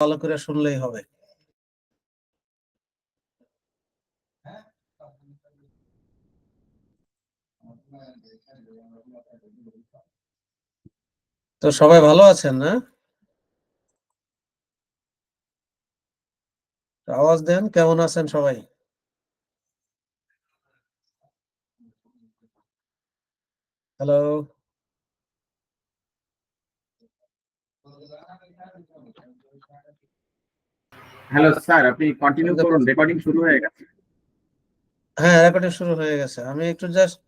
ভালো করে শুনলেই হবে। তো সবাই ভালো আছেন না? আওয়াজ দেন, কেমন আছেন সবাই? হ্যালো। হ্যালো স্যার, আপনি কন্টিনিউ করুন, রেকর্ডিং শুরু হয়ে গেছে। হ্যাঁ, রেকর্ডিং শুরু হয়ে গেছে। আমি একটু জাস্ট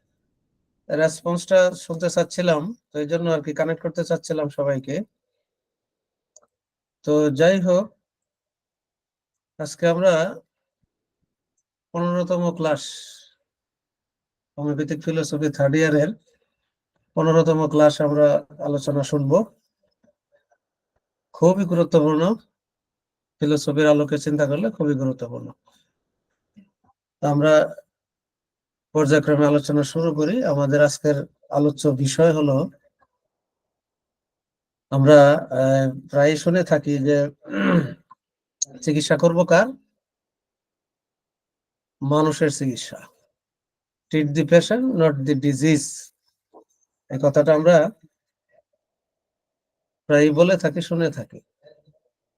রেসপন্সটা শুনতে চাচ্ছিলাম, তো এই জন্য আর কি কানেক্ট করতে চাচ্ছিলাম সবাইকে। তো যাই হোক, আজকে আমরা 15তম ক্লাস হোমিওপ্যাথিক ফিলোসফি থার্ড ইয়ারের 15তম ক্লাস আমরা আলোচনা শুনবো। খুবই গুরুত্বপূর্ণ, ফিলোসফির আলোকে চিন্তা করলে খুবই গুরুত্বপূর্ণ। আমরা পর্যায়ক্রমে আলোচনা শুরু করি। আমাদের আজকের আলোচ্য বিষয় হলো, আমরা প্রায় শুনে থাকি যে চিকিৎসা করব কার? মানুষের চিকিৎসা। Treat the patient, not the disease. এই কথাটা আমরা প্রায় বলে থাকি, শুনে থাকি।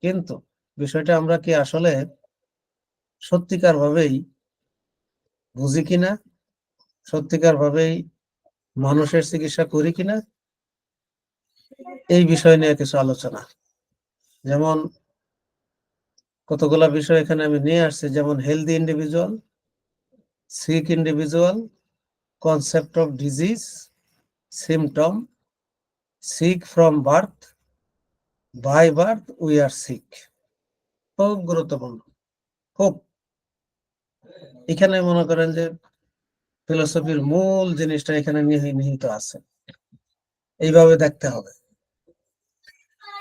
কিন্তু বিষয়টা আমরা কি আসলে সত্যিকার ভাবেই বুঝি কিনা, সত্যিকার ভাবেই মানুষের চিকিৎসা করি কিনা, এই বিষয় নিয়ে কিছু আলোচনা। যেমন কতগুলা বিষয় এখানে আমি নিয়ে আসছি, যেমন healthy individual, sick individual, concept of disease, symptom, sick from birth, by birth we are sick. খুব গুরুত্বপূর্ণ, খুব। এখানে মনে করেন যে ফিলোসফির মূল জিনিসটা এখানে নিহিত আছে, এইভাবে দেখতে হবে।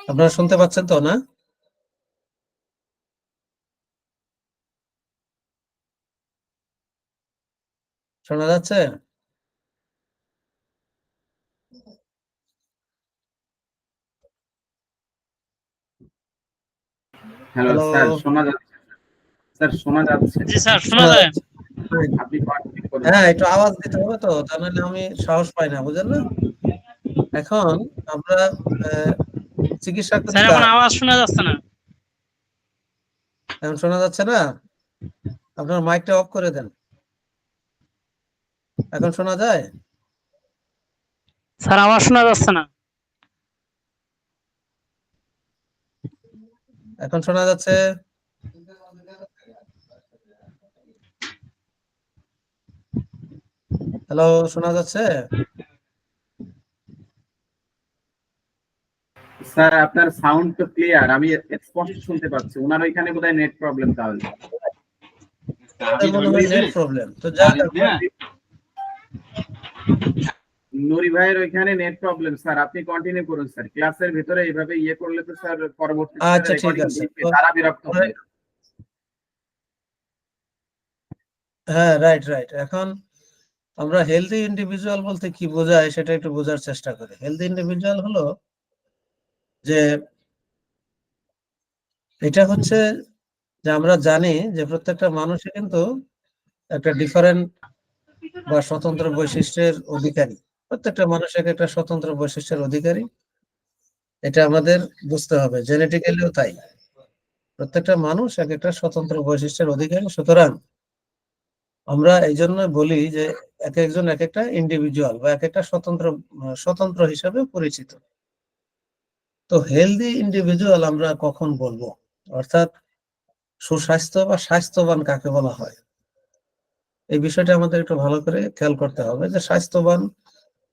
আপনারা শুনতে পাচ্ছেন তো না? শোনা যাচ্ছে? হ্যালো স্যার, শোনা যাচ্ছে? স্যার শোনা যাচ্ছে? জি স্যার, শোনা যায়। আপনি কন্টিনিউ করুন। হ্যাঁ, একটু আওয়াজ দিতে হবে তো, তা নাহলে আমি সাহস পাই না, বুঝেন না? এখন আমরা চিকিৎসা করি স্যার, এখন কার? আওয়াজ শোনা যাচ্ছে না। এখন শোনা যাচ্ছে না? আপনার মাইকটা অফ করে দেন। এখন শোনা যায়? স্যার, আওয়াজ শোনা যাচ্ছে না। এখন শোনা যাচ্ছে? হ্যালো, শোনা যাচ্ছে? স্যার আপনার সাউন্ড তো ক্লিয়ার, আমি স্পষ্ট শুনতে পাচ্ছি। ওনার ওইখানে বোধহয় নেট প্রবলেম। তাহলে মনে হয় নেট প্রবলেম। তো যাই হোক, নুরি ভাইয়ের ওইখানে নেট প্রবলেম। স্যার আপনি কন্টিনিউ করুন স্যার। ক্লাসের ভিতরে এইভাবে ইয়ে করলে তো স্যার পরবর্তীতে আচ্ছা ঠিক রেকর্ডিং আছে। দেখবে, তারা বিরক্ত হবে। হ্যাঁ, রাইট রাইট। এখন আমরা হেলদি ইন্ডিভিজুয়াল বলতে কি বোঝায় সেটা একটু বোঝার চেষ্টা করি। হেলদি ইন্ডিভিজুয়াল হলো যে, এটা হচ্ছে যে আমরা জানি যে প্রত্যেকটা মানুষই কিন্তু একটা ডিফারেন্ট বা স্বতন্ত্র বৈশিষ্ট্যের অধিকারী। প্রত্যেকটা মানুষ এক একটা স্বতন্ত্র বৈশিষ্ট্যের অধিকারী, এটা আমাদের বুঝতে হবে। জেনেটিক্যালিও তাই, প্রত্যেকটা মানুষ এক একটা স্বতন্ত্র বৈশিষ্ট্যের অধিকারী। সুতরাং আমরা এই জন্য বলি যে এক একজন এক একটা ইন্ডিভিজুয়াল বা এক একটা স্বতন্ত্র স্বতন্ত্র হিসাবে পরিচিত। তো হেলদি ইন্ডিভিজুয়াল আমরা কখন বলবো, অর্থাৎ সুস্বাস্থ্য বা স্বাস্থ্যবান কাকে বলা হয়, এই বিষয়টা আমাদের একটু ভালো করে খেয়াল করতে হবে যে স্বাস্থ্যবান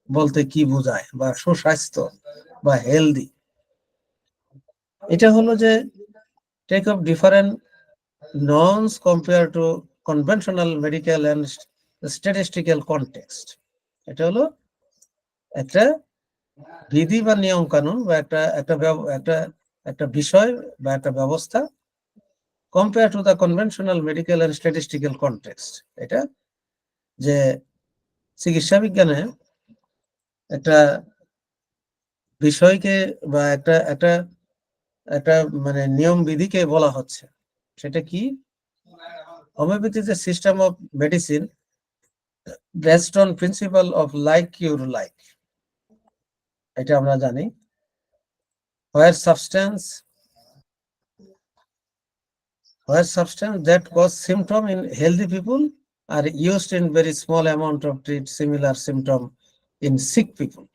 বলতে কি বোঝায়, বা সুস্বাস্থ্য বা হেলদি। এটা হলো যে take of different norms compare to conventional medical and statistical context. এটা হলো একটা বিধি বা নিয়ম কানুন বা একটা একটা একটা একটা বিষয় বা একটা ব্যবস্থা, compare to the conventional medical and statistical context. এটা যে চিকিৎসা বিজ্ঞানে একটা বিষয়কে বা একটা একটা একটা মানে নিয়ম বিধিকে বলা হচ্ছে। সেটা কি? Homeopathy is a system of medicine based on principle of like cure like, এটা আমরা জানি। where substance that cause symptom in healthy people are used in very small amount of treat similar symptom in sick people.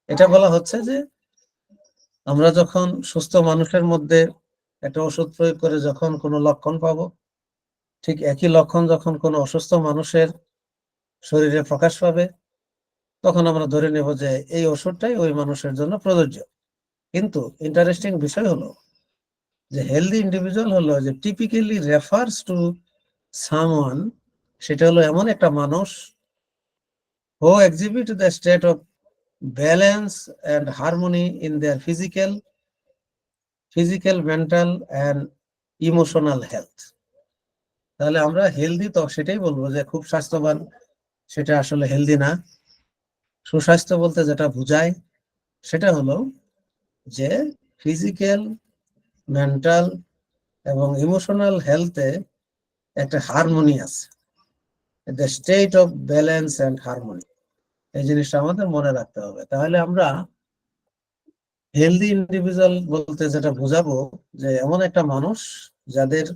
এটা বলা হচ্ছে যে আমরা যখন সুস্থ মানুষের মধ্যে একটা ওষুধ প্রয়োগ করে যখন কোনো লক্ষণ পাবো, ঠিক একই লক্ষণ যখন কোনো অসুস্থ মানুষের শরীরে প্রকাশ পাবে, তখন আমরা ধরে নেব যে এই ওষুধটাই ওই মানুষের জন্য প্রযোজ্য। কিন্তু ইন্টারেস্টিং বিষয় হলো যে হেলদি ইন্ডিভিজুয়াল হলো যে টিপিক্যালি রেফার্স টু সামওয়ান, সেটা হলো এমন একটা মানুষ who exhibit the state of balance and harmony in their physical, mental and emotional health. তাহলে আমরা হেলদি তো সেটাই বলবো যে খুব স্বাস্থ্যবান, সেটা আসলে হেলদি না। সুস্বাস্থ্য বলতে যেটা বোঝায় সেটা হলো যে ফিজিক্যাল, মেন্টাল এবং ইমোশনাল হেলথে একটা হারমোনি আছে, the state of balance and harmony. এই জিনিসটা আমাদের মনে রাখতে হবে। তাহলে আমরা হেলদি ইন্ডিভিজুয়াল বলতে যেটা বোঝাবো যে এমন একটা মানুষ যাদের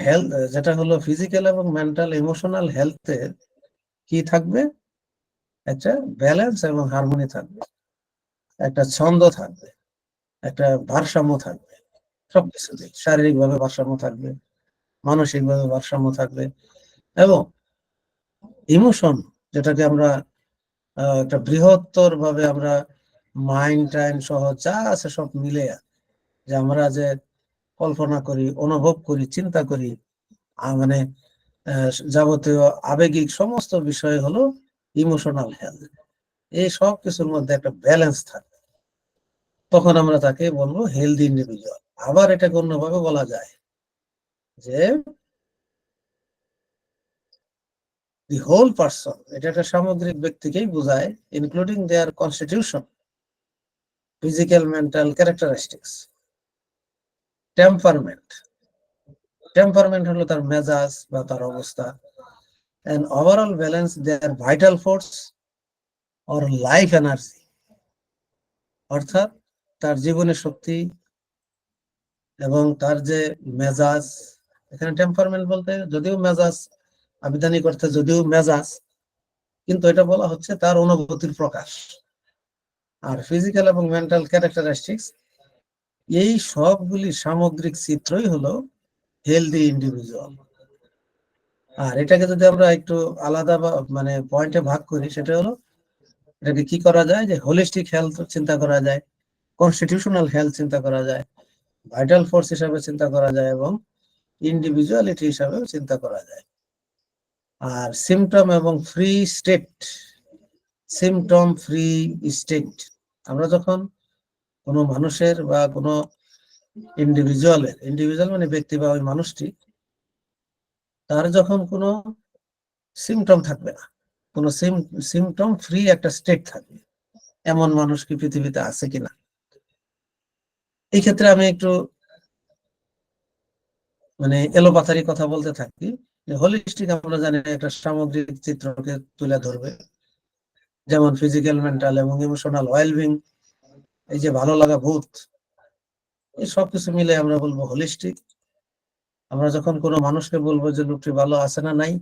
হেলথ যেটা হলো ফিজিক্যাল এবং মেন্টাল ইমোশনাল হেলথে কি থাকবে, একটা ব্যালেন্স এবং হারমোনি থাকবে, একটা ছন্দ থাকবে, একটা ভারসাম্য থাকবে, সবকিছুতে শারীরিক ভাবে ভারসাম্য থাকবে, মানসিক ভাবে ভারসাম্য থাকবে, এবং ইমোশন যেটাকে আমরা একটা বৃহত্তর ভাবে আমরা মাইন্ড টাইম সহ যা আছে সব মিলে যে আমরা যে কল্পনা করি, অনুভব করি, চিন্তা করি, মানে যাবতীয় আবেগিক সমস্ত বিষয় হলো ইমোশনাল হেলথ। এই সব কিছুর মধ্যে একটা ব্যালেন্স থাকে, তখন আমরা তাকে বলবো হেলদি ইন্ডিভিজুয়াল। আবার এটাকে অন্যভাবে বলা যায় যে দি হোল পারসন, এটা একটা সামগ্রিক ব্যক্তিকেই বোঝায়, including their constitution, physical, mental characteristics, temperament হলো তার মেজাজ বা তার অবস্থা, and overall balance their vital force or life energy, অর্থাৎ তার জীবনের শক্তি এবং তার যে মেজাজ। এখানে টেম্পারমেন্ট বলতে যদিও মেজাজ আবিধানিক অর্থে যদিও মেজাজ, কিন্তু এটা বলা হচ্ছে তার অনুভূতির প্রকাশ। আর ফিজিক্যাল এবং মেন্টাল ক্যারেক্টারিস্টিক্স, এই সবগুলি সামগ্রিক চিত্রই হলো হেলদি ইন্ডিভিজুয়াল। আর এটাকে যদি আমরা একটু আলাদা বা মানে পয়েন্টে ভাগ করি, সেটা হলো এটাকে কি করা যায় যে হোলিস্টিক হেলথ চিন্তা করা যায়, কনস্টিটিউশনাল হেলথ চিন্তা করা যায়, ভাইটাল ফোর্স হিসাবে চিন্তা করা যায়, এবং ইন্ডিভিজুয়ালিটি হিসাবে চিন্তা করা যায়। আর সিমটম এবং সিমটম ফ্রি স্টেট, আমরা যখন কোনো মানুষের বা কোনো ইন্ডিভিজুয়াল মানে ব্যক্তি বা ওই মানুষটি, তার যখন কোনো সিমটম থাকবে না, কোনো সিমটম ফ্রি একটা স্টেট থাকবে, এমন মানুষ কি পৃথিবীতে আছে কিনা। এই ক্ষেত্রে আমি একটু মানে এলোপাথারি কথা বলতে থাকি যে হোলিস্টিক আমরা জানি একটা সামগ্রিক চিত্রকে তুলে ধরবে, যেমন ফিজিক্যাল, মেন্টাল এবং ইমোশনাল ওয়েলবিং, এই যে ভালো লাগা বোধ, এই সবকিছু মিলে আমরা বলবো হোলিস্টিক। আমরা যখন কোনো মানুষকে বলবো যে লোকটি ভালো আছে না নাই,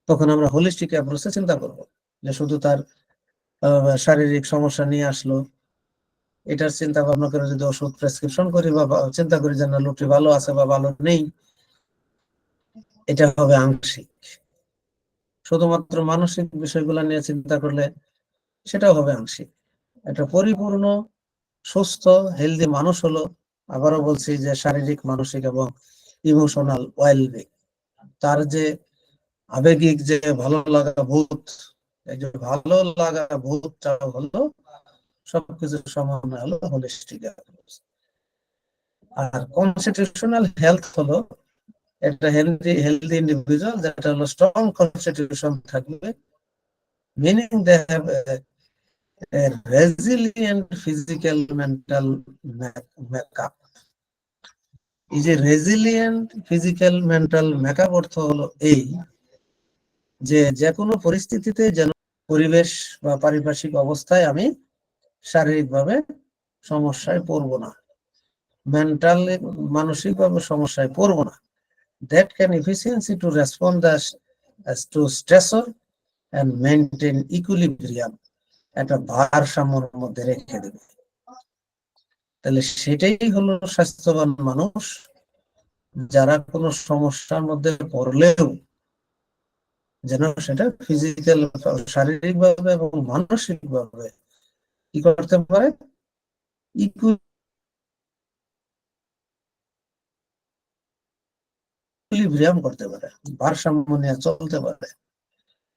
তখন আমরা হোলিস্টিক অ্যাপ্রোচে চিন্তা করব, যে শুধু তার শারীরিক সমস্যা নিয়ে আসলো, এটার চিন্তা ভাবনা করে যদি ওষুধ প্রেসক্রিপশন করি বা চিন্তা করি যে না লোকটি ভালো আছে বা ভালো নেই, এটা হবে আংশিক। শুধুমাত্র মানসিক বিষয়গুলো নিয়ে চিন্তা করলে সেটাও হবে আংশিক। একটা পরিপূর্ণ সুস্থ হেলদি মানুষ হলো, আবারও বলছি, যে শারীরিক, মানসিক এবং ইমোশনাল ওয়েলবিং, তার যে আবেগিক যে ভালো লাগা বোধ, এই যে ভালো লাগা বোধটা হলো সবকিছু সমন্বয় হলো হোলিস্টিক অ্যাপ্রোচ। আর কনস্টিটিউশনাল হেলথ হলো একটা হেলদি ইন্ডিভিজুয়াল যেটা হলো স্ট্রং কনস্টিটিউশন থাকবে, meaning they have a resilient physical mental makeup. এই যে রেজিলিয়েন্ট ফিজিক্যাল মেন্টাল মেকআপ অর্থ হলো এই যে যে কোনো পরিস্থিতিতে যেন পরিবেশ বা পারিপার্শ্বিক অবস্থায় আমি শারীরিকভাবে সমস্যায় পড়বো না, মেন্টাল মানসিকভাবে সমস্যায় পড়বো না। That can efficiency to respond as to stressor and maintain equilibrium, একটা ভারসাম্যের মধ্যে রেখে দেবে। তাহলে সেটাই হলো স্বাস্থ্যবান মানুষ, যারা কোনো সমস্যার মধ্যে পড়লেও যেন সেটা ফিজিক্যাল শারীরিক ভাবে এবং মানসিক ভাবে কি করতে পারে, ইকুইলিব্রিয়াম করতে পারে, ভারসাম্য নিয়ে চলতে পারে।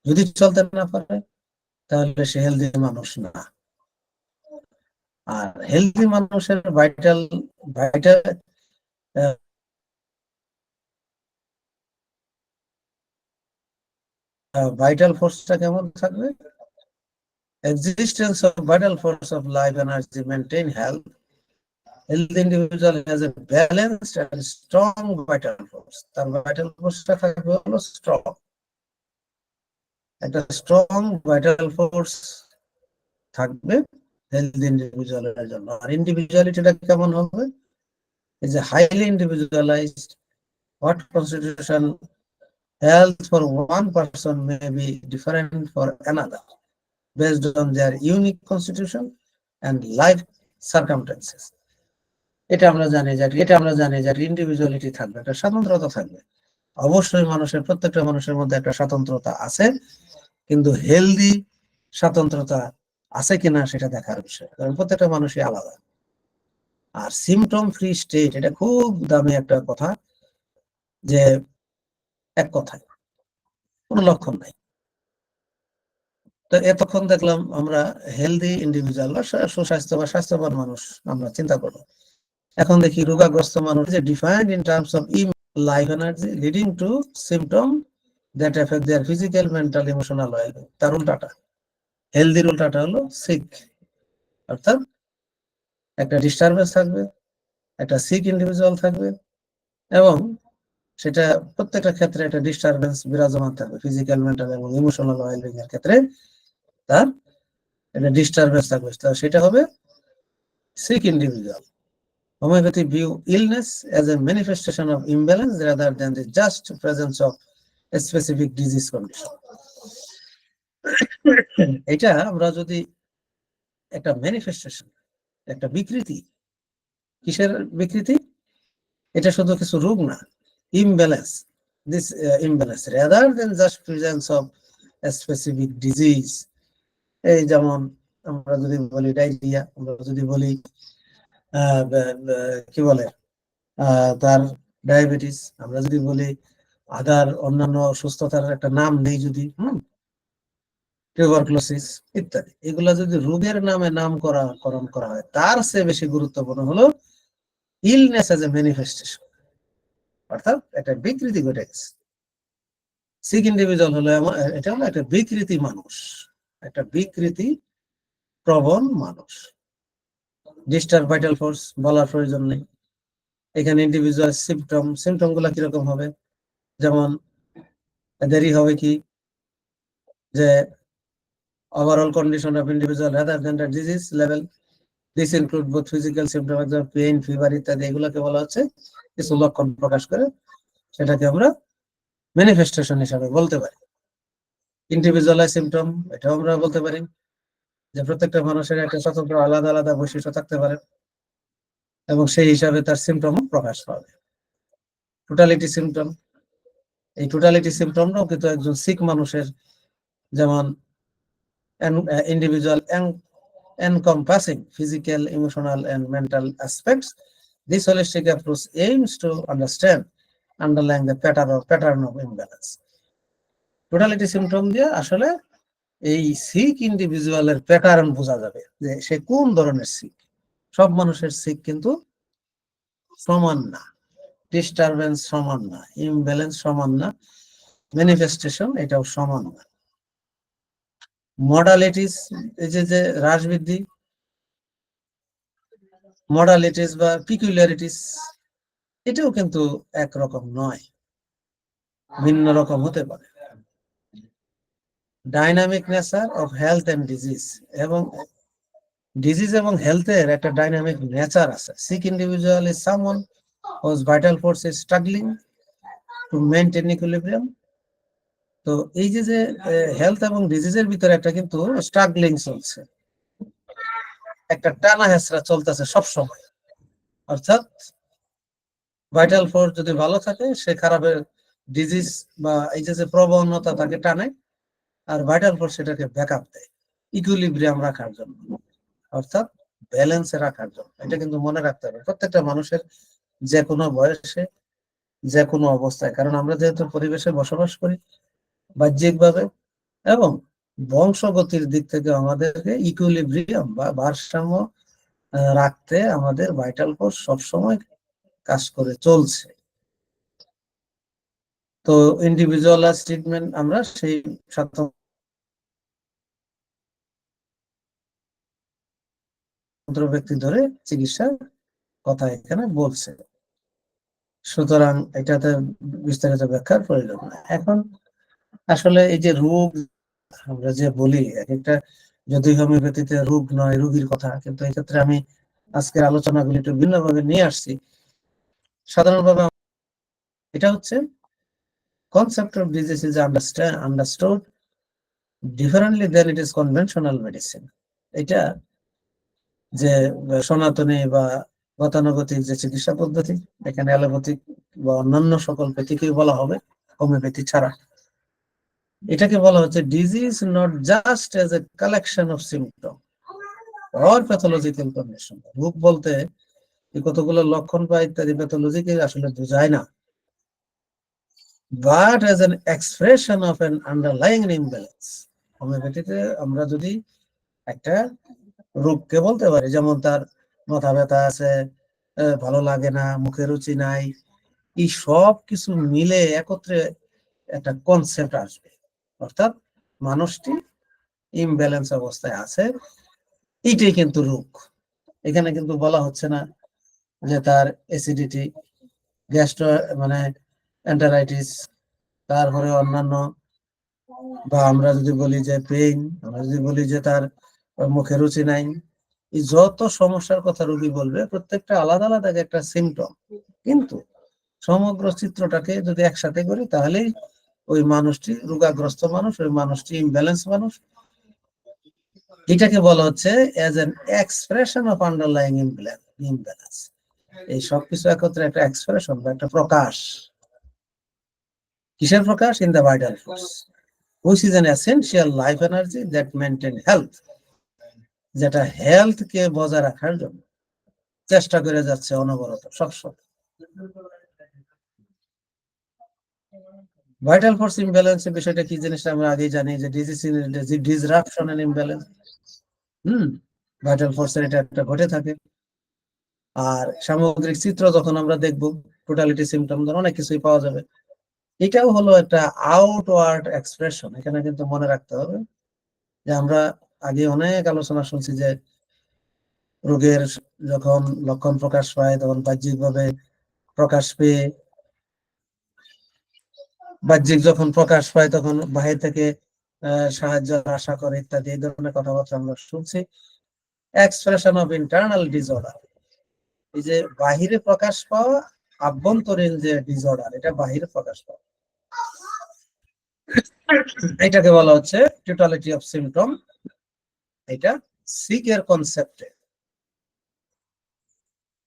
যদি চলতে না পারে তাহলে সে হেলদি মানুষ না। আর হেলদি মানুষের ভাইটাল ভাইটাল ভাইটাল ফোর্সটা কেমন থাকবে? Existence of vital force of life energy maintain health. Healthy individual has a balanced and strong vital force. তার vital forceটা থাকবে হলো strong, একটা strong vital force থাকবে হেলদি ইন্ডিভিজুয়ালের জন্য। আর ইন্ডিভিজুয়ালিটিটা কেমন হবে? is a highly individualized. What constitution health for one person may be different for another based on their unique constitution and life circumstances. এটা আমরা জানি যে ইন্ডিভিজুয়ালিটি থাকবে, একটা স্বতন্ত্রতা থাকবে। অবশ্যই মানুষের প্রত্যেকটা মানুষের মধ্যে একটা স্বতন্ত্রতা আছে, কিন্তু হেলদি স্বতন্ত্রতা আছে কিনা সেটা দেখার বিষয়, কারণ প্রত্যেকটা মানুষই আলাদা। আর সিমটম ফ্রি স্টেট, এটা খুব দামি একটা কথা, যে এক কথায় কোনো লক্ষণ নাই। তো এতক্ষণ দেখলাম আমরা হেলদি ইন্ডিভিজুয়াল বা সুস্বাস্থ্য বা স্বাস্থ্যবান মানুষ আমরা চিন্তা করবো। এখন দেখি রোগাগ্রস্ত মানুষ যে defined in terms of life energy leading to symptom that effect their physical mental emotional wellbeing. তার উল্টাটা, হেলদির উল্টাটা হলো সিক, অর্থাৎ একটা ডিস্টারবেন্স থাকবে, একটা সিক ইন্ডিভিজুয়াল থাকবে, এবং সেটা প্রত্যেকটা ক্ষেত্রে একটা ডিস্টারবেন্স বিরাজমান থাকবে, ফিজিক্যাল মেন্টাল এবং ইমোশনাল ওয়েলবিং এর ক্ষেত্রে তার একটা ডিস্টারবেন্স থাকবে, সেটা হবে sick individual. Homeopathy view illness as a manifestation of imbalance rather than the just presence of a specific disease condition. এটা আমরা যদি একটা ম্যানিফেস্টেশন, একটা বিকৃতি, কিসের বিকৃতি? এটা শুধু কিছু রোগ না, imbalance, this imbalance rather than just presence of a specific disease. এই যেমন আমরা যদি বলি ডায়রিয়া, আমরা যদি বলি কি বলে তার ডায়াবেটিস, আমরা যদি বলি আদার অন্যান্য অসুস্থতার একটা নাম নেই যদি, টিউবারকুলোসিস ইত্যাদি, এগুলা যদি রোগের নামে নামকরণ করা হয়, তার চেয়ে বেশি গুরুত্বপূর্ণ হলো ইলনেস এজ এ ম্যানিফেস্টেশন, অর্থাৎ একটা বিকৃতি ঘটে গেছে। সিক ইন্ডিভিজুয়াল হলো এটা হলো একটা বিকৃতি মানুষ, একটা বিকৃতি প্রবণ মানুষ। ডিস্টার্ব ভাইটাল ফোর্স বলার প্রয়োজন নেই। এখানে ইন্ডিভিজুয়াল সিমটম গুলা কিরকম হবে? যেমন দেরি হবে কি যে overall condition of individual rather than the disease level. This include both physical symptoms like pain, fever ইত্যাদি, এগুলোকে বলা হচ্ছে কিছু লক্ষণ প্রকাশ করে, সেটাকে আমরা ম্যানিফেস্টেশন হিসাবে বলতে পারি। ইন্ডিভিজুয়ালাইজ সিমটম, এটাও আমরা বলতে পারি যে প্রত্যেকটা মানুষের একটা স্বতন্ত্র আলাদা আলাদা বৈশিষ্ট্য থাকতে পারে এবং সেই হিসাবে তার সিমটম প্রকাশ পাবে। টোটালিটি সিমটম, এই টোটালিটি সিমটমটাও কিন্তু একজন সিক মানুষের, যেমন individual encompassing physical, emotional, and mental aspects. This holistic approach aims to understand underlying the pattern of imbalance. Totality symptom দিয়ে আসলে এই সিক ইন্ডিভিজুয়ালের প্যাটার্ন বোঝা যাবে যে সে কোন ধরনের সিক। সব মানুষের সিক কিন্তু সমান না, ডিস্টারবেন্স সমান না, ইমব্যালেন্স সমান না, ম্যানিফেস্টেশন এটাও সমান না। মডালিটিস, এই যে হ্রাস বৃদ্ধি, মডালিটিস বা পিকুলিয়ারিটিস, এটাও কিন্তু একরকম নয়, ভিন্ন রকম হতে পারে। Dynamic nature of health and disease, এবং ডিজিজ এবং হেলথের একটা ডাইনামিক নেচার আছে। Sick individual is someone whose vital force is struggling to maintain equilibrium. তো এই যে হেলথ এবং ডিজিজের ভিতরে একটা কিন্তু স্ট্রাগলিং চলছে, একটা টানা হেঁচড়া চলতেছে সব সময়। অর্থাৎ ভাইটাল ফোর্স যদি ভালো থাকে, সে খারাপের ডিজিজ বা এই যে প্রবণতা তাকে টানে, আর ভাইটাল ফোর্স সেটাকে ব্যাকআপ দেয় ইকুইলিব্রিয়াম রাখার জন্য, অর্থাৎ ব্যালেন্সে রাখার জন্য। এটা কিন্তু মনে রাখতে হবে প্রত্যেকটা মানুষের, যে কোনো বয়সে, যে কোনো অবস্থায়। কারণ আমরা যেহেতু পরিবেশে বসবাস করি বাহ্যিকভাবে, এবং বংশগতির দিক থেকে আমাদেরকে ইকুইলিব্রিয়াম বা ভারসাম্য রাখতে আমাদের ভাইটাল ফোর্স সবসময় কাজ করে চলছে। তো ইন্ডিভিজুয়ালাইজ ট্রিটমেন্ট আমরা সেই স্বতন্ত্র ব্যক্তি ধরে চিকিৎসার কথা এখানে বলছে। সুতরাং এটাতে বিস্তারিত ব্যাখ্যার প্রয়োজন নাই। এখন আসলে এই যে রোগ আমরা যে বলি, এক একটা যদি হোমিওপ্যাথিতে রোগ নয়, রোগীর কথা, কিন্তু এই ক্ষেত্রে আমি আজকের আলোচনাগুলি একটু ভিন্নভাবে নিয়ে আসছি। সাধারণভাবে এটা হচ্ছে concept of disease is understood differently than it is conventional medicine. এটা যে সনাতনী বা গতানুগতিক যে চিকিৎসা পদ্ধতি, এখানে অ্যালোপ্যাথিক বা অন্যান্য সকল প্যাথিকেই বলা হবে, হোমিওপ্যাথি ছাড়া। এটাকে বলা হচ্ছে disease not just as a collection of symptom or pathological condition. রোগ বলতে কতগুলো লক্ষণ বা ইত্যাদি প্যাথোলজিকে আসলে বোঝায় না, but as an expression of an underlying imbalance. হোমিওপ্যাথিতে আমরা যদি একটা রোগকে বলতে পারি, যেমন তার মাথা ব্যথা আছে, ভালো লাগে না, মুখে রুচি নাই, এই সব কিছু মিলে একত্রে একটা কনসেপ্ট আসবে, অর্থাৎ মানুষটি ইমব্যালেন্স অবস্থায় আছে, এইটাই কিন্তু রোগ। এখানে কিন্তু বলা হচ্ছে না যে তার অ্যাসিডিটি, গ্যাস্ট্রো মানে এন্টারাইটিস, তারপরে অন্যান্য, বা আমরা যদি বলি যে পেইন, আমরা যদি বলি যে তার মুখে রুচি নাই, এই যত সমস্যার কথা রোগী বলবে প্রত্যেকটা আলাদা আলাদা একটা সিমটম, কিন্তু সমগ্র চিত্রটাকে যদি একসাথে করি তাহলেই ওই মানুষটি রোগাগ্রস্ত মানুষ, ওই মানুষটি ইমব্যালেন্স মানুষ। এটাকে বলা হচ্ছে as an expression of underlying imbalance. এই সবকিছু একত্রে একটা এক্সপ্রেশন বা একটা প্রকাশ। কিসের প্রকাশ? In the vital force which is an essential life energy that maintain health, যেটা হেলথ কে বজায় রাখার জন্য চেষ্টা করে যাচ্ছে অনবরত সবসময়। ভাইটাল ফোর্স ইমব্যালেন্সের বিষয়টা কি জিনিসটা আমরা আগেই জানি, যে ডিসরাপশন এন্ড ইমব্যালেন্স, ভাইটাল ফোর্সের এটা একটা ঘটে থাকে। আর সামগ্রিক চিত্র যখন আমরা দেখব, টোটালিটি সিমটম ধর অনেক কিছুই পাওয়া যাবে। এটাও হলো একটা আউটওয়ার্ড এক্সপ্রেশন। এখানে কিন্তু মনে রাখতে হবে যে আমরা আগে অনেক আলোচনা শুনছি যে রোগের যখন লক্ষণ প্রকাশ পায় তখন বাহ্যিকভাবে প্রকাশ পেয়ে, বাহ্যিক যখন প্রকাশ পায় তখন বাহির থেকে সাহায্য আশা করে ইত্যাদি, এই ধরনের কথাবার্তা আমরা শুনছি। এক্সপ্রেশন অফ ইন্টারনাল ডিসঅর্ডার, এই যে বাহিরে প্রকাশ পাওয়া আভ্যন্তরীণ যে ডিসঅর্ডার, এটা বাহিরে প্রকাশ পাওয়া, এটাকে বলা হচ্ছে টোটালিটি অফ সিমটম। এটা সিক এর কনসেপ্টে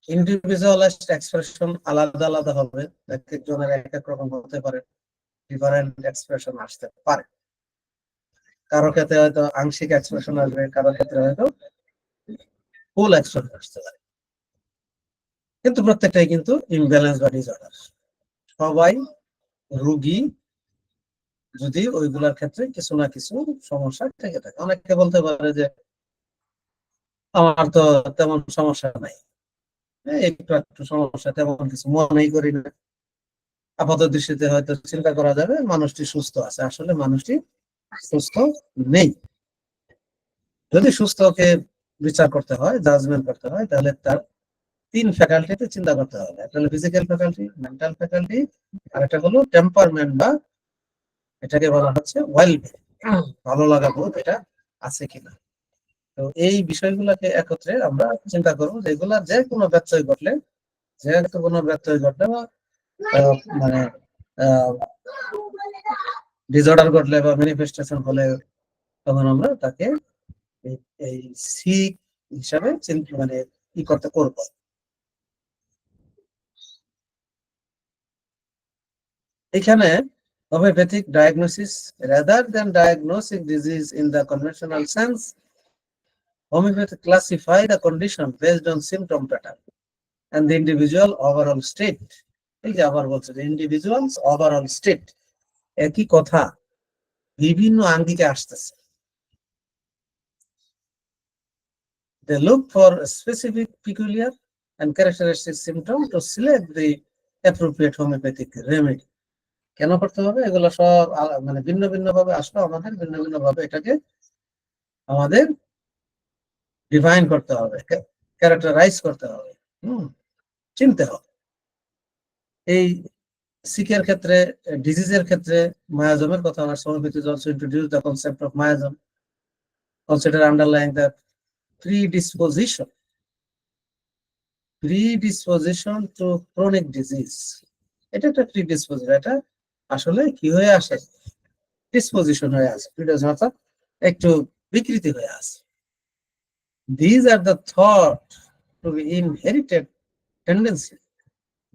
ইন্ডিভিজুয়ালাইজড এক্সপ্রেশন আলাদা আলাদা হবে, এক একজনের এক এক রকম হতে পারে, ডিফারেন্ট এক্সপ্রেশন আসতে পারে। কারো ক্ষেত্রে হয়তো আংশিক এক্সপ্রেশন আসবে, কারো ক্ষেত্রে হয়তো ফুল এক্সপ্রেশন আসতে পারে, কিন্তু প্রত্যেকটাই কিন্তু ইমব্যালেন্স বা ডিসঅর্ডার। সবাই রোগী যদি ওইগুলোর ক্ষেত্রে কিছু না কিছু সমস্যা থেকে থাকে। অনেকে বলতে পারে যে আমার তো তেমন সমস্যা নাই, একটু একটু সমস্যা, তেমন কিছু মনেই করি না, আপাত দৃষ্টিতে হয়তো চিন্তা করা যাবে মানুষটি সুস্থ আছে, আসলে মানুষটি সুস্থ নেই। যদি সুস্থকে বিচার করতে হয়, জাজমেন্ট করতে হয়, তাহলে তার 3 ফ্যাকাল্টিতে চিন্তা করতে হবে। একটা হলো ফিজিক্যাল ফ্যাকাল্টি, মেন্টাল ফ্যাকাল্টি, আর একটা হলো টেম্পারমেন্ট, বা এটাকে বলা হচ্ছে ওয়েলবিং, ভালো লাগা বোধ এটা আছে কিনা। তো এই বিষয়গুলোকে একত্রে আমরা চিন্তা করবো, যে এগুলা যে কোনো ব্যত্যয় ঘটলে, বা মানে ডিসঅর্ডার ঘটলে বা ম্যানিফেস্টেশন হলে, তখন আমরা তাকে এই সিক হিসাবে মানে কি করব। এখানে homeopathic diagnosis, rather than diagnosing disease in the conventional sense, homeopathy classify the condition based on symptom pattern and the individual overall state. এই যে আবার বলছে যে individual's overall state, একই কথা বিভিন্ন আঙ্গিকে আসতেছে। They look for a specific, peculiar and characteristic symptom to select the appropriate homeopathic remedy. কেন করতে হবে? এগুলো সব মানে ভিন্ন ভিন্ন ভাবে আসলো, আমাদের ভিন্ন ভিন্ন ভাবে এটাকে আমাদের ডিফাইন করতে হবে, ক্যারেক্টারাইজ করতে হবে, চিনতে হবে। এই সিকের ক্ষেত্রে, ডিজিজের ক্ষেত্রে মায়াজমের কথা, আমার homeopathy also introduce the concept of miasm, consider underlying the predisposition to chronic disease. এটা একটা প্রিডিসপোজিশন, এটা আসলে কি হয়ে আসে? ডিসপোজিশন হয়ে আসে, অর্থাৎ একটু বিকৃতি হয়ে আসে। These are the thought to be inherited tendency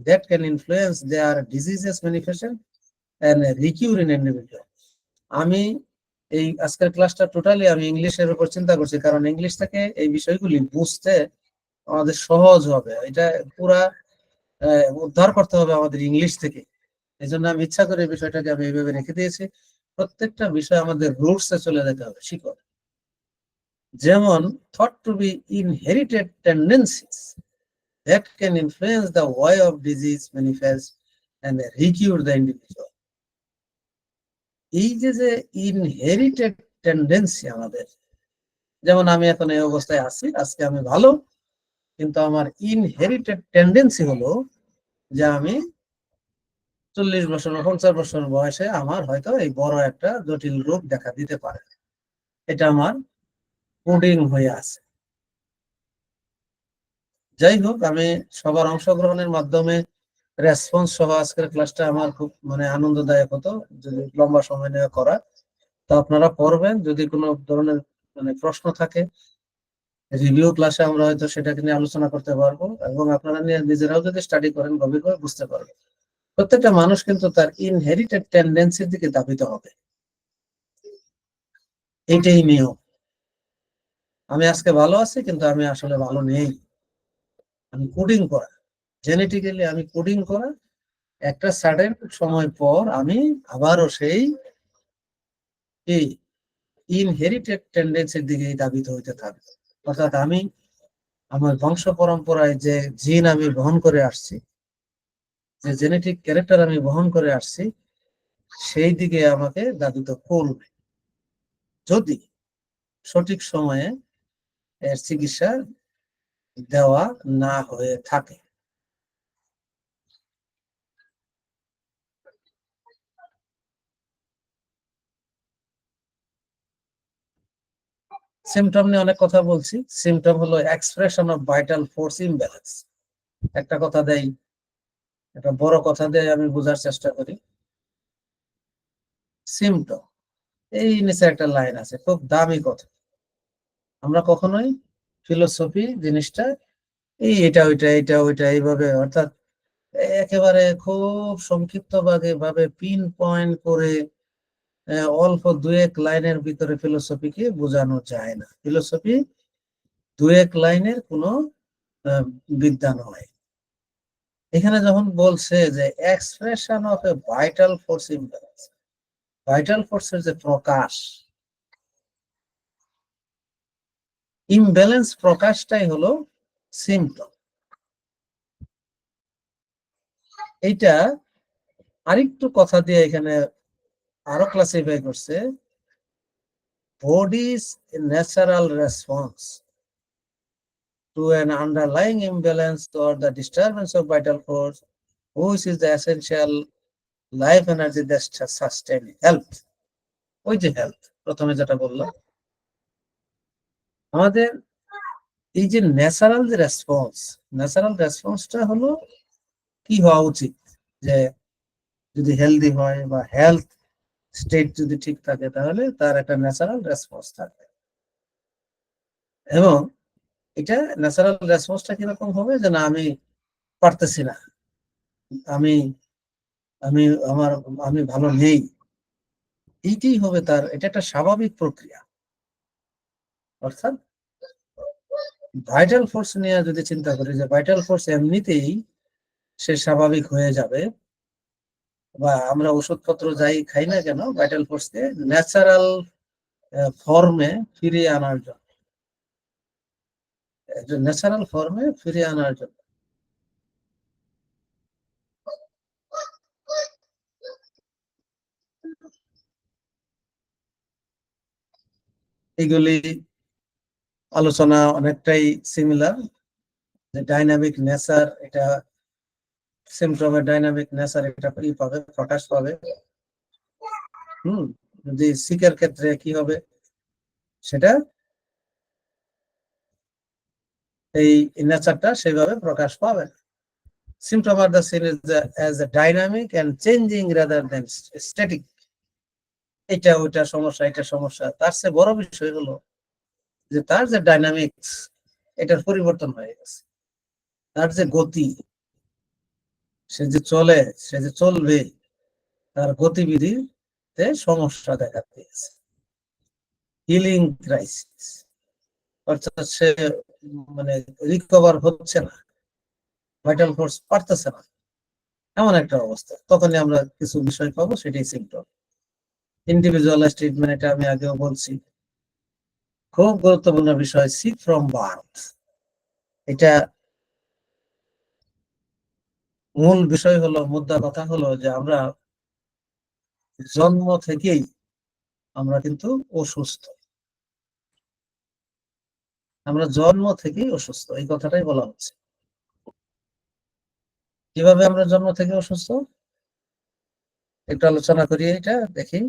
that can influence their diseases manifestation and recur in individual. আমি এই আজকের ক্লাসটা টোটালি আমি ইংলিশের উপর চিন্তা করছি, কারণ ইংলিশ থেকে এই বিষয়গুলি বুঝতে আমাদের সহজ হবে। এটা পুরা উদ্ধার করতে হবে আমাদের ইংলিশ থেকে। এই জন্য আমি ইচ্ছা করে বিষয়টাকে আমি এইভাবে রেখে দিয়েছি। প্রত্যেকটা বিষয় আমাদের রুটসে চলে যেতে হবে, শিকড়। যেমন thought to be inherited tendencies that can influence the way of disease manifest and recur the individual. এই যে ইনহেরিটেড টেন্ডেন্সি আমাদের, যেমন আমি এখন এই অবস্থায় আছি, আজকে আমি ভালো, কিন্তু আমার ইনহেরিটেড টেন্ডেন্সি হলো যে আমি 40 বছর 50 বছর বয়সে আমার হয়তো এই বড় একটা জটিল রোগ দেখা দিতে পারে। এটা আমার কোডিং হয়ে আছে। যাই হোক, আমি সবার অংশগ্রহণের মাধ্যমে রেসপন্স সহ আজকের ক্লাসটা আমার খুব মানে আনন্দদায়ক হতো যদি লম্বা সময় নিয়ে করা। তো আপনারা পড়বেন, যদি কোনো ধরনের মানে প্রশ্ন থাকে, রিভিউ ক্লাসে আমরা হয়তো সেটাকে নিয়ে আলোচনা করতে পারবো, এবং আপনারা নিজেরাও যদি স্টাডি করেন গভীরভাবে বুঝতে পারবেন। প্রত্যেকটা মানুষ কিন্তু তার ইনহেরিটেড টেন্ডেন্সির দিকে ধাবিত হবে, এইটাই নিয়ম। আমি আজকে ভালো আছি, কিন্তু আমি আসলে ভালো নেই। আমি কোডিং করা, জেনেটিক্যালি আমি কোডিং করা, একটা সার্টেন সময় পর আমি আবারও সেই ইনহেরিটেড টেন্ডেন্সির দিকে ধাবিত হইতে থাকবে। অর্থাৎ আমি আমার বংশ পরম্পরায় যে জিন আমি বহন করে আসছি, যে জেনেটিক ক্যারেক্টার আমি বহন করে আসছি, সেই দিকে আমাকে ধাবিত করবে, যদি সঠিক সময়ে এর চিকিৎসা দেওয়া না হয়ে থাকে। সিমটম নিয়ে অনেক কথা বলছি। সিমটম হলো expression of vital force imbalance. একটা কথা দেই, একটা বড় কথা দিয়ে আমি বোঝার চেষ্টা করি। সিমটম, এই নিচে একটা লাইন আছে, খুব দামি কথা। আমরা কখনোই ফিলোসফি জিনিসটা এটা ওইটা এটা ওইটা এইভাবে, অর্থাৎ একেবারে খুব সংক্ষিপ্ত ভাবে পিন পয়েন্ট করে অল্প 2-1 লাইনের ভিতরে ফিলোসফিকে বোঝানো যায় না। ফিলোসফি 2-1 লাইনের কোনো বিদ্যা নয়। এখানে যখন বলছে যে expression of A vital force imbalance, vital ফোর্সের যে প্রকাশ, ইমব্যালেন্স প্রকাশটাই হলো সিমটম। এইটা আরেকটু কথা দিয়ে এখানে আরো ক্লাসিফাই করছে, body's natural response to an underlying imbalance or the disturbance of vital force, which is the essential life energy that sustain health. ওই যে হেলথ প্রথমে যেটা বললাম, আমাদের এই যে ন্যাচারাল যে রেসপন্সটা হলো কি হওয়া উচিত, যে যদি হেলদি হয় বা হেলথ স্টেট যদি ঠিক থাকে তাহলে তার একটা ন্যাচারাল রেসপন্স থাকবে। এবং এটা ন্যাচারাল রেসপন্সটা কিরকম হবে, যে না আমি পারতেছি না, আমি আমি আমার আমি ভালো নেই, এইটাই হবে তার, এটা একটা স্বাভাবিক প্রক্রিয়া। অর্থাৎ ভাইটাল ফোর্স নিয়ে যদি চিন্তা করি যে ভাইটাল ফোর্স এমনিতেই সে স্বাভাবিক হয়ে যাবে, বা আমরা ওষুধপত্র যাই খাই না কেন ভাইটাল ফোর্সকে ন্যাচারাল ফর্মে ফিরিয়ে আনার জন্য, ন্যাচারাল ফর্মে ফিরিয়ে আনার জন্য এগুলি আলোচনা অনেকটাই সিমিলার। যে ডাইনামিক নেচার, এটা সিমটমের ডাইনামিক নেচার এটা কি পাবে, প্রকাশ পাবে। যদি সিকের ক্ষেত্রে কি হবে, সেটা এই নেচারটা সেভাবে প্রকাশ পাবে। Symptom are the seen as a dynamic and changing rather than static. এটা ওইটা সমস্যা, এটা সমস্যা, তার চেয়ে বড় বিষয় হলো যে তার যে ডাইনামিক্স, এটার পরিবর্তন হয়ে গেছে। তার যে গতি, সে যে চলে, সে যে চলবে, তার গতিবিধিতে সমস্যা দেখা দিয়েছে। হিলিং ক্রাইসিস, অর্থাৎ সে মানে রিকভার হচ্ছে না, ভাইটাল ফোর্স পারতেছে না, এমন একটা অবস্থা। তখনই আমরা কিছু বিষয় পাবো, সেটাই সিমটম। ইন্ডিভিজুয়ালাইজড ট্রিটমেন্ট, এটা আমি আগেও বলছি, খুব গুরুত্বপূর্ণ বিষয়। সিক ফ্রম বার্থ, এটা মূল বিষয় হলো, মুদ্রা কথা হলো যে আমরা জন্ম থেকেই আমরা কিন্তু অসুস্থ, আমরা জন্ম থেকেই অসুস্থ, এই কথাটাই বলা হচ্ছে। কিভাবে আমরা জন্ম থেকে অসুস্থ একটু আলোচনা করি, এটা দেখি।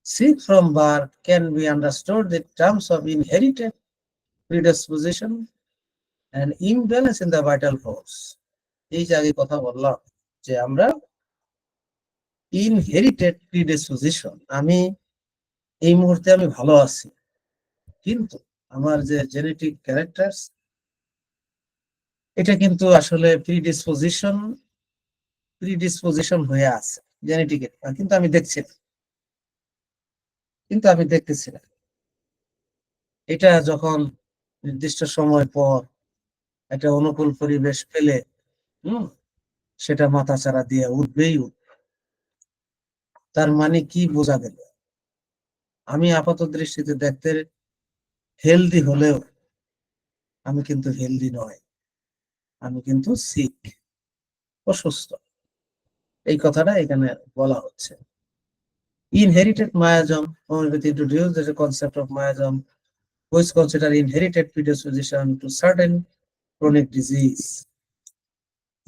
Sick from birth can be understood in terms of inherited predisposition and imbalance in the vital force. এই যে আগে কথা বললাম যে আমরা ইনহেরিটেড প্রিডিসপোজিশন, আমি এই মুহূর্তে আমি ভালো আছি, কিন্তু আমার যে জেনেটিক ক্যারেক্টার, এটা কিন্তু আসলে প্রিডিসপোজিশন হয়ে আছে জেনেটিকের, কিন্তু আমি দেখছি না, আমি দেখতেছি না। এটা যখন নির্দিষ্ট সময় পর একটা অনুকূল পরিবেশ পেলে সেটা মাথাচাড়া দিয়ে উঠবেই উঠবে। তার মানে কি বোঝা গেল, আমি আপাত দৃষ্টিতে দেখতে হেলদি হলেও আমি কিন্তু হেলদি নয়, আমি কিন্তু সিক, অসুস্থ। এই কথাটা এখানে বলা হচ্ছে। Inherited miasm, homeopathy introduced the concept of myasm, which consider inherited predisposition to certain chronic disease.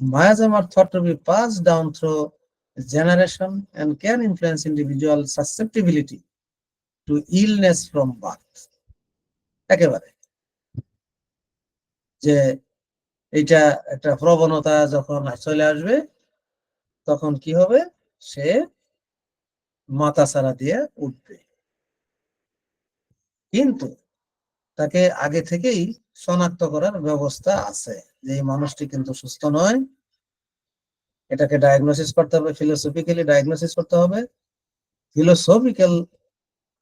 Myasm are thought to be passed down through generation and can influence individual susceptibility to illness from birth. একেবারে যে এটা একটা প্রবণতা যখন চলে আসবে, তখন কি হবে, সে মাথাচাড়া দিয়ে উঠবে। কিন্তু তাকে আগে থেকেই শনাক্ত করার ব্যবস্থা আছে, যে এই মানুষটি কিন্তু সুস্থ নয়, এটাকে ডায়াগনোসিস করতে হবে, ফিলোসফিক্যালি ডায়াগনোসিস করতে হবে, ফিলোসফিক্যাল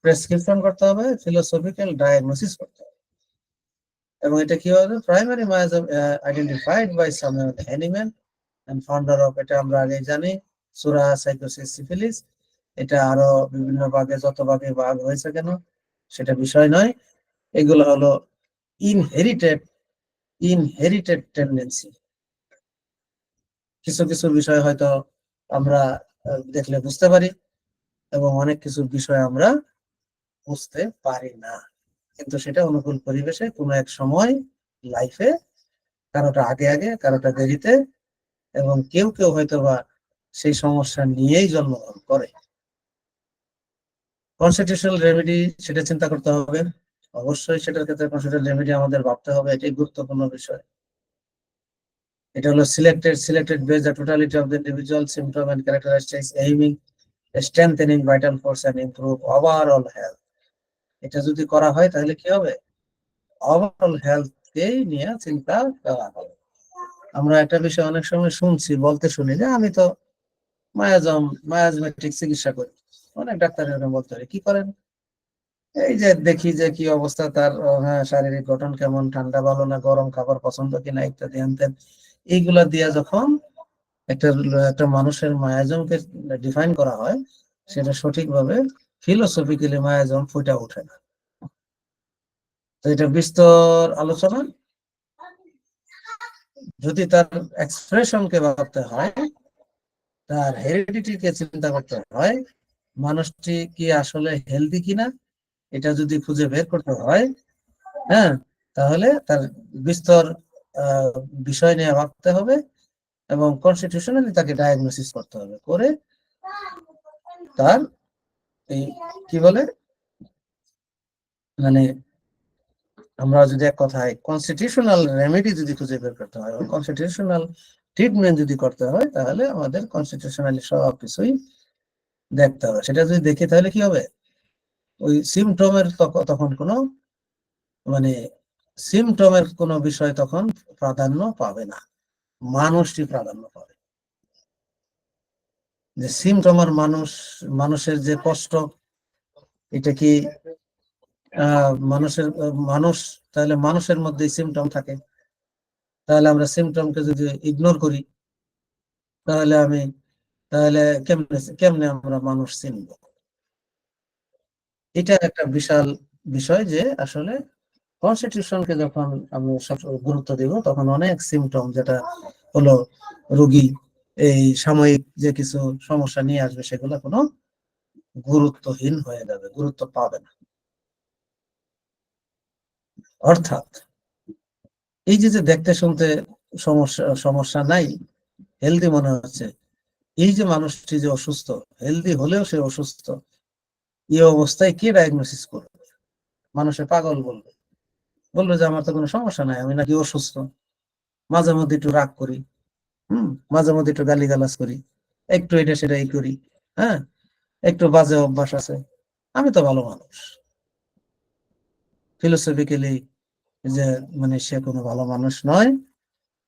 প্রেসক্রিপশন করতে হবে, ফিলোসফিক্যাল ডায়াগনোসিস করতে হবে। এবং এটা কি হবে, primary miasm identified by Samuel Hahnemann and founder of, এটা আমরা আগে জানি, সুরা সাইকোসিস সিফিলিস। এটা আরো বিভিন্ন ভাগে, যত ভাগে ভাগ হয়েছে কেন সেটা বিষয় নয়, এগুলো হলো ইনহেরিটেড টেন্ডেন্সি। কিছু কিছু বিষয় হয়তো আমরা দেখলে বুঝতে পারি, এবং অনেক কিছু বিষয় আমরা বুঝতে পারি না, কিন্তু সেটা অনুকূল পরিবেশে কোনো এক সময় লাইফে কারোটা আগে আগে কারোটা দেরিতে, এবং কেউ কেউ হয়তো বা সেই সমস্যা নিয়েই জন্মগ্রহণ করে। কনস্টিটিউশনাল রেমেডি, সেটা চিন্তা করতে হবে অবশ্যই, সেটার ক্ষেত্রে কনস্টিটিউশনাল রেমেডি আমাদের ভাবতে হবে, এটাই গুরুত্বপূর্ণ বিষয়। এটা হলো selected base the totality of the individual symptom and characteristics aiming strengthening vital force and improve overall health. এটা যদি করা হয় তাহলে কি হবে, ওভারঅল হেলথকেই নিয়ে চিন্তা করা হবে। আমরা একটা বিষয় অনেক সময় বলতে শুনি যে আমি তো মায়াজমেটিক চিকিৎসা করি। অনেক ডাক্তার এরকম বলতে হয়, কি করেন? এই যে দেখি যে কি অবস্থা তার, হ্যাঁ, শারীরিক গঠন কেমন, ঠান্ডা ভালো না গরম, খাবার পছন্দ কিনা, ইত্যাদি হ্যান। এইগুলা দিয়া যখন একটা একটা মানুষের মায়াজমকে ডিফাইন করা হয়, সেটা সঠিকভাবে ফিলোসফিক্যালি মায়াজম ফুটে ওঠে না। তো এটা বিস্তর আলোচনা। যদি তার এক্সপ্রেশনকে ভাবতে হয়, তার হেরিডিটিকে চিন্তা করতে হয়, মানুষটি কি আসলে হেলদি কিনা, এটা যদি খুঁজে বের করতে হয়, হ্যাঁ, তাহলে তার বিস্তর বিষয় নিয়ে ভাবতে হবে, এবং কনস্টিটিউশনালি তাকে ডায়াগনোসিস করতে হবে, করে তার এই কি বলে, মানে আমরা যদি এক কথায় কনস্টিটিউশনাল রেমেডি যদি খুঁজে বের করতে হয়, কনস্টিটিউশনাল ট্রিটমেন্ট যদি করতে হয়, তাহলে আমাদের কনস্টিটিউশনালি সব কিছুই দেখতে হবে। সেটা যদি দেখি তাহলে কি হবে, ওই সিমটমের তখন কোনো মানে সিমটমের কোনো বিষয় তখন প্রাধান্য পাবে না, মানুষটি প্রাধান্য পাবে। যে সিমটমের মানুষের যে কষ্ট, এটা কি মানুষ, তাহলে মানুষের মধ্যে সিমটম থাকে, তাহলে আমরা সিমটমকে যদি ইগনোর করি, তাহলে তাহলে কেমনে কেমনে আমরা মানুষ চিনব? এটা একটা বিশাল বিষয়, যে আসলে কনস্টিটিউশনকে যখন আমি সব গুরুত্ব দিব, তখন অনেক সিমটম, যেটা হলো রোগী এই সাময়িক যে কিছু সমস্যা নিয়ে আসবে, সেগুলো কোনো গুরুত্বহীন হয়ে যাবে, গুরুত্ব পাবে না। অর্থাৎ এই যে দেখতে শুনতে সমস্যা নাই, হেলদি মনে হচ্ছে, এই যে মানুষটি যে অসুস্থ, হেলদি হলেও সে অসুস্থ, এই অবস্থায় কে ডায়াগনোসিস করবে? মানুষে পাগল বলবে যে আমার তো কোনো সমস্যা নাই, আমি নাকি অসুস্থ, মাঝে মধ্যে একটু রাগ করি, মাঝে মধ্যে একটু গালিগালাজ করি, একটু এটা সেটা এই করি, হ্যাঁ, একটু বাজে অভ্যাস আছে, আমি তো ভালো মানুষ। ফিলোসফিক্যালি যে সে কোনো ভালো মানুষ নয়,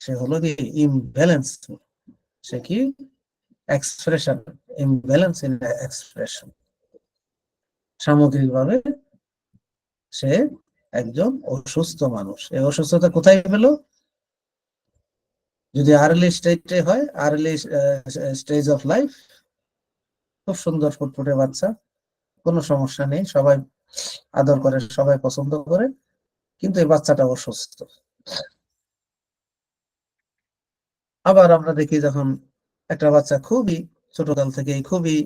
সে হলো কি ইমব্যালেন্স। সে কি এক্সপ্রেশন, ইমব্যালেন্স ইন এক্সপ্রেশন। সামগ্রিকভাবে সে একজন অসুস্থ মানুষ। এই অসুস্থতা কোথায় পেল? যদি আর্লি স্টেজে হয়, আর্লি স্টেজ অফ লাইফ, খুব সুন্দর ফুটফুটে বাচ্চা, কোনো সমস্যা নেই, সবাই আদর করে, সবাই পছন্দ করে, কিন্তু এই বাচ্চাটা অসুস্থ। আবার আমরা দেখি যখন একটা বাচ্চা খুবই ছোটকাল থেকেই খুবই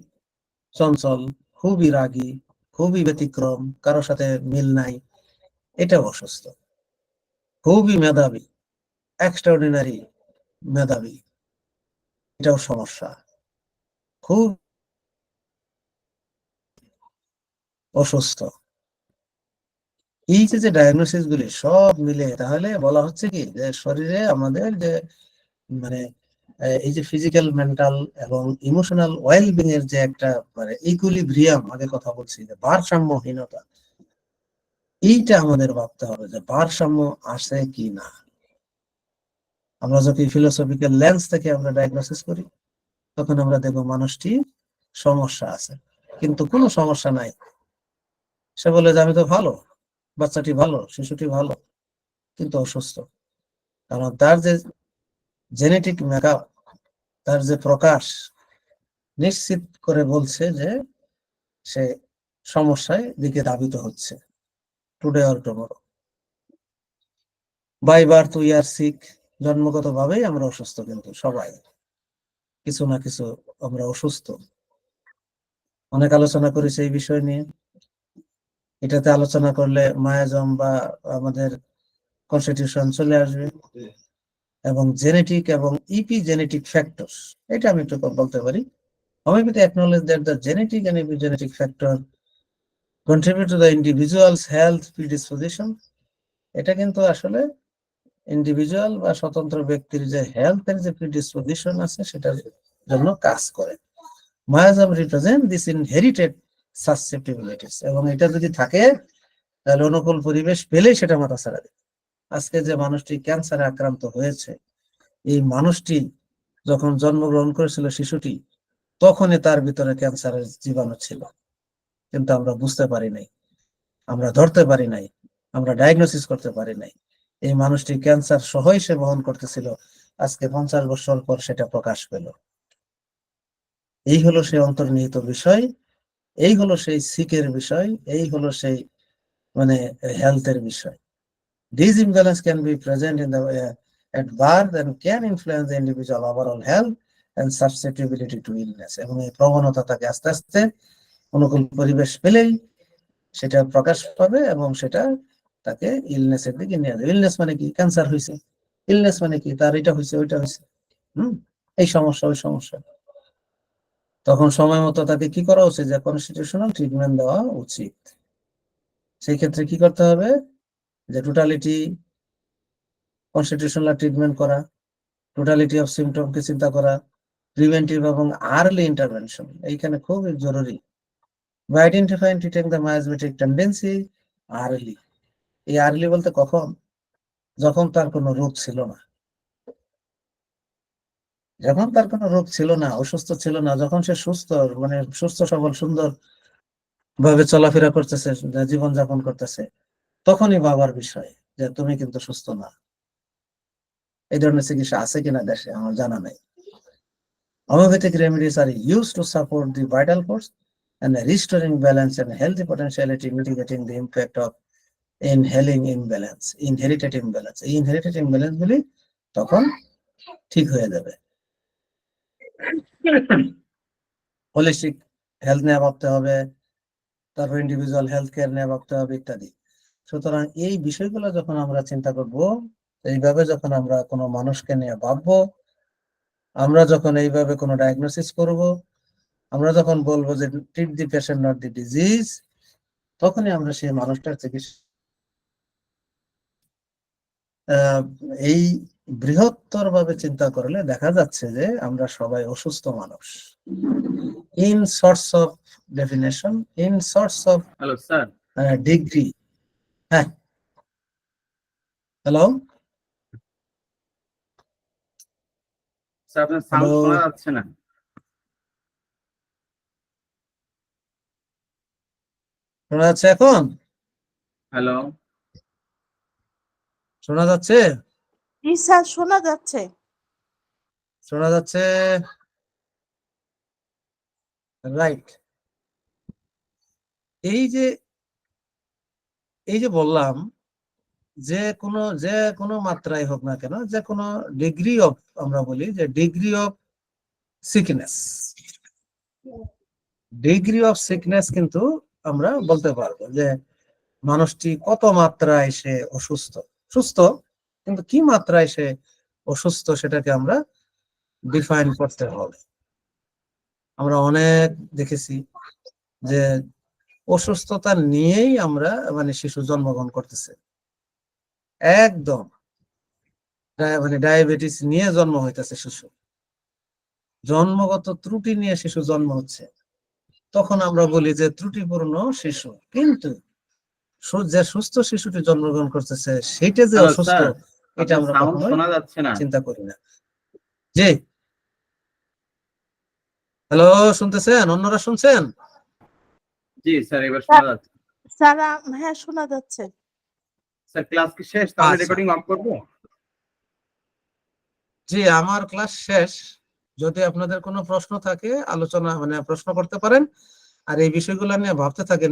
চঞ্চল, খুবই রাগী, খুবই ব্যতিক্রম, কারোর সাথে মিল নাই, এটাও অসুস্থ। খুবই মেধাবী, এক্সট্রাঅর্ডিনারি মেধাবী, এটাও সমস্যা। খুব অসুস্থ। এই যে ডায়াগনোসিস গুলি সব মিলে, তাহলে বলা হচ্ছে কি, যে শরীরে আমাদের যে মানে এই যে ফিজিক্যাল, মেন্টাল এবং ইমোশনাল ওয়েলবিং এর যে একটা ইকুইলিব্রিয়াম, আগে কথা বলছি যে ভারসাম্যহীনতা, এইটা আমাদের ভাবতে হবে যে ভারসাম্য আছে কি না। আমরা যদি ফিলোসফিক্যাল লেন্স থেকে আমরা ডায়াগনোসিস করি, তখন আমরা দেখবো মানুষটি সমস্যা আছে, কিন্তু কোনো সমস্যা নাই। সে বলে যে আমি তো ভালো, বাচ্চাটি ভালো, শিশুটি ভালো, কিন্তু অসুস্থ। কারণ তার যে জেনেটিক মেকআপ, তার যে প্রকাশ, নিশ্চিত করে বলছে যে সে সমস্যায় দিকে ধাবিত হচ্ছে, today or tomorrow. By birth we are sick, জন্মগত ভাবেই আমরা অসুস্থ, কিন্তু সবাই কিছু না কিছু আমরা অসুস্থ। অনেক আলোচনা করেছি এই বিষয় নিয়ে। এটাতে আলোচনা করলে মায়াজম বা আমাদের কনস্টিটিউশন চলে আসবে, এবং জেনেটিক এবং ইপিজেনেটিক ফ্যাক্টরস, এটা আমি একটু বলতে পারি। Homeopathy acknowledge that the genetic and epigenetic factor contribute to the individual's health predisposition. এটা কিন্তু আসলে ইন্ডিভিজুয়াল বা স্বতন্ত্র ব্যক্তির যে হেলথের যে প্রিডিসপোজিশন আছে সেটার জন্য কাজ করে। মায়াজম রিপ্রেজেন্ট দিস ইনহেরিটেড সাসসেপ্টিবিলিটিস, এবং এটা যদি থাকে তাহলে অনুকূল পরিবেশ পেলেই সেটা মাথা ছাড়া দেবে। আজকে যে মানুষটি ক্যান্সারে আক্রান্ত হয়েছে, এই মানুষটি যখন জন্মগ্রহণ করেছিল শিশুটি, তখনই তার ভিতরে ক্যান্সারের জীবাণু ছিল, কিন্তু আমরা বুঝতে পারি নাই, আমরা ধরতে পারি নাই, আমরা ডায়াগনোসিস করতে পারি নাই। এই মানুষটি ক্যান্সার সহই সে বহন করতেছিল, আজকে 50 বছর পর সেটা প্রকাশ পেল। এই হলো সেই অন্তর্নিহিত বিষয়, এই হলো সেই সিকের বিষয়, এই হলো সেই মানে হেলথের বিষয়। These imbalance can be present in the at birth and can influence the individual overall health and susceptibility to illness. এবং এই প্রবণতা তাকে আস্তে আস্তে অনুকূল পরিবেশ পেলেই সেটা প্রকাশ পাবে, এবং সেটা তাকে ইলনেসের দিকে নিয়ে যাবে। ইলনেস মানে কি? ক্যান্সার হয়েছে। ইলনেস মানে কি? তার এটা হয়েছে, ওইটা হয়েছে, এই সমস্যা, ওই সমস্যা। তখন সময় মতো তাকে কি করা উচিত? যে কনস্টিটিউশনাল ট্রিটমেন্ট দেওয়া উচিত। সেই ক্ষেত্রে কি করতে হবে? যে টোটালিটি কনস্টিটিউশনাল ট্রিটমেন্ট করা, টোটালিটি অফ সিমটমকে চিন্তা করা, প্রিভেন্টিভ এবং আর্লি ইন্টারভেনশন এইখানে খুব জরুরি। By identifying treating the miasmatic tendency early. এই আর্লি বলতে কখন? যখন তার কোনো রোগ ছিল না, যখন তার কোনো রোগ ছিল না, অসুস্থ ছিল না, যখন সে সুস্থ, মানে সুস্থ সবল সুন্দর ভাবে চলাফেরা করতেছে, জীবন যাপন করতেছে, তখনই ভাবার বিষয় যে তুমি কিন্তু সুস্থ না। এই ধরনের চিকিৎসা আছে কিনা দেশে আমার জানা নাই। Homeopathic remedies are used to support the vital force and restoring balance and healthy potentiality, mitigating the impact of inherited imbalance. এই inherited imbalance গুলি তখন ঠিক হয়ে যাবে। হোলিস্টিক হেলথ নিয়ে ভাবতে হবে, তারপর ইন্ডিভিজুয়াল হেলথ কেয়ার নিয়ে ভাবতে হবে ইত্যাদি। সুতরাং এই বিষয়গুলো যখন আমরা চিন্তা করব, এইভাবে যখন আমরা কোনো মানুষকে নিয়ে ভাববো, আমরা যখন এইভাবে কোনো ডায়াগনোসিস করব, আমরা যখন বলবো যে treat the patient not the disease, তখনই আমরা সেই মানুষটার চিকিৎসা এই বৃহত্তর ভাবে চিন্তা করলে দেখা যাচ্ছে যে আমরা সবাই অসুস্থ মানুষ। In sorts of definition, in sorts of hello sir. Degree. হ্যাঁ, হ্যালো স্যার, আপনার সাউন্ড শোনা যাচ্ছে না। শোনা যাচ্ছে এখন? হ্যালো, শোনা যাচ্ছে? জি স্যার, শোনা যাচ্ছে। শোনা যাচ্ছে, রাইট। এই যে বললাম, যে কোনো মাত্রায় হোক না কেন, যে কোনো ডিগ্রি অফ, আমরা বলি যে degree of sickness, degree of sickness কিন্তু আমরা বলতে পারবো যে মানুষটি কত মাত্রায় সে অসুস্থ, সুস্থ কিন্তু কি মাত্রায় সে অসুস্থ, সেটাকে আমরা ডিফাইন করতে হবে। আমরা অনেক দেখেছি যে অসুস্থতা নিয়েই আমরা মানে শিশু জন্মগ্রহণ করতেছে, একদম মানে ডায়াবেটিস নিয়ে জন্ম হইতেছে শিশু, জন্মগত ত্রুটি নিয়ে শিশু জন্ম হচ্ছে। তখন আমরা বলি যে ত্রুটিপূর্ণ শিশু, কিন্তু যে সুস্থ শিশুটি জন্মগ্রহণ করতেছে সেটা যে অসুস্থ, এটা আমরা কখনোই শোনা যাচ্ছে না। চিন্তা করি না। জি, হ্যালো, শুনতেছেন? অন্যরা শুনছেন? জি স্যার, এবার শোনা যাচ্ছে। স্যার হ্যাঁ, শোনা যাচ্ছে। স্যার, ক্লাস কি শেষ? তাহলে আচ্ছা। রেকর্ডিং অফ করব? জি, আমার ক্লাস শেষ। যদি আপনাদের কোনো প্রশ্ন থাকে, আলোচনা মানে প্রশ্ন করতে পারেন, আর এই বিষয়গুলো নিয়ে ভাবতে থাকেন।